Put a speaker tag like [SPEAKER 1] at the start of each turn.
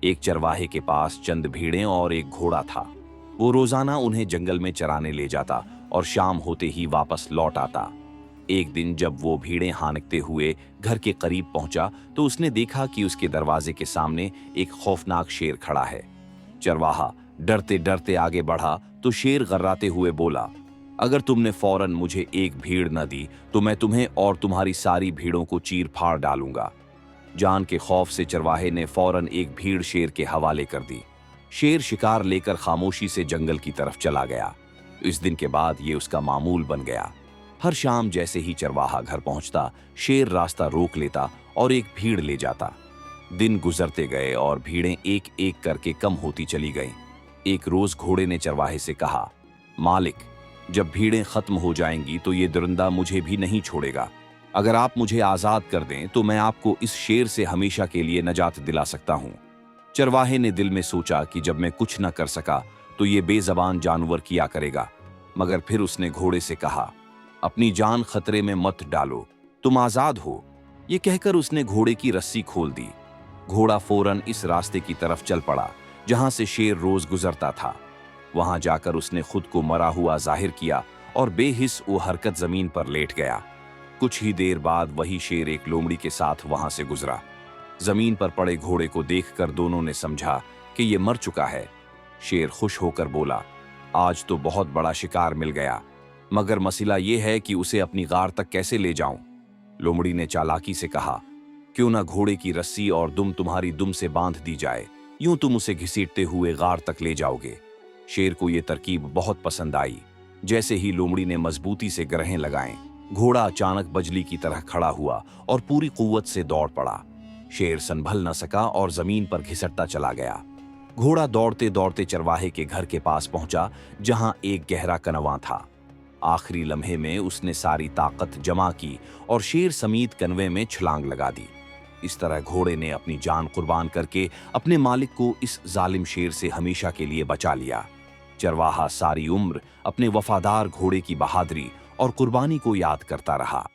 [SPEAKER 1] एक चरवाहे के पास चंद भीड़ें और एक घोड़ा था। वो रोजाना उन्हें जंगल में चराने ले जाता और शाम होते ही वापस लौट आता। एक दिन जब वो भीड़ें हांकते हुए घर के करीब पहुंचा तो उसने देखा कि उसके दरवाजे के सामने एक खौफनाक शेर खड़ा है। चरवाहा डरते डरते आगे बढ़ा तो शेर गर्राते हुए बोला, अगर तुमने फौरन मुझे एक भीड़ न दी तो मैं तुम्हें और तुम्हारी सारी भीड़ों को चीर फाड़ डालूंगा। जान के खौफ से चरवाहे ने फौरन एक भीड़ शेर के हवाले कर दी। शेर शिकार लेकर खामोशी से जंगल की तरफ चला गया। इस दिन के बाद ये उसका मामूल बन गया। हर शाम जैसे ही चरवाहा घर पहुंचता, शेर रास्ता रोक लेता और एक भीड़ ले जाता। दिन गुजरते गए और भीड़ें एक एक करके कम होती चली गईं। एक रोज घोड़े ने चरवाहे से कहा, मालिक, जब भीड़ें खत्म हो जाएंगी तो ये दरिंदा मुझे भी नहीं छोड़ेगा। अगर आप मुझे आजाद कर दें तो मैं आपको इस शेर से हमेशा के लिए नजात दिला सकता हूं। चरवाहे ने दिल में सोचा कि जब मैं कुछ न कर सका तो ये बेजबान जानवर किया करेगा, मगर फिर उसने घोड़े से कहा, अपनी जान खतरे में मत डालो, तुम आजाद हो। ये कहकर उसने घोड़े की रस्सी खोल दी। घोड़ा फौरन इस रास्ते की तरफ चल पड़ा जहां से शेर रोज गुजरता था। वहां जाकर उसने खुद को मरा हुआ जाहिर किया और बेहिस वो हरकत जमीन पर लेट गया। कुछ ही देर बाद वही शेर एक लोमड़ी के साथ वहां से गुजरा। जमीन पर पड़े घोड़े को देखकर दोनों ने समझा कि ये मर चुका है। शेर खुश होकर बोला, आज तो बहुत बड़ा शिकार मिल गया, मगर मसला ये है कि उसे अपनी गार तक कैसे ले जाऊं। लोमड़ी ने चालाकी से कहा, क्यों ना घोड़े की रस्सी और दुम तुम्हारी दुम से बांध दी जाए, यूं तुम उसे घसीटते हुए गार तक ले जाओगे। शेर को यह तरकीब बहुत पसंद आई। जैसे ही लोमड़ी ने मजबूती से ग्रहें लगाएं, घोड़ा अचानक बजली की तरह खड़ा हुआ और पूरी कुव्वत से दौड़ पड़ा। शेर संभल न सका और जमीन पर घिसटता चला गया। घोड़ा दौड़ते दौड़ते चरवाहे के घर के पास पहुंचा जहां एक गहरा कनवा था। आखिरी लम्हे में उसने सारी ताकत जमा की और शेर समीत कनवे में छलांग लगा दी। इस तरह घोड़े ने अपनी जान कुर्बान करके अपने मालिक को इस जालिम शेर से हमेशा के लिए बचा लिया। चरवाहा सारी उम्र अपने वफादार घोड़े की बहादुरी और कुर्बानी को याद करता रहा।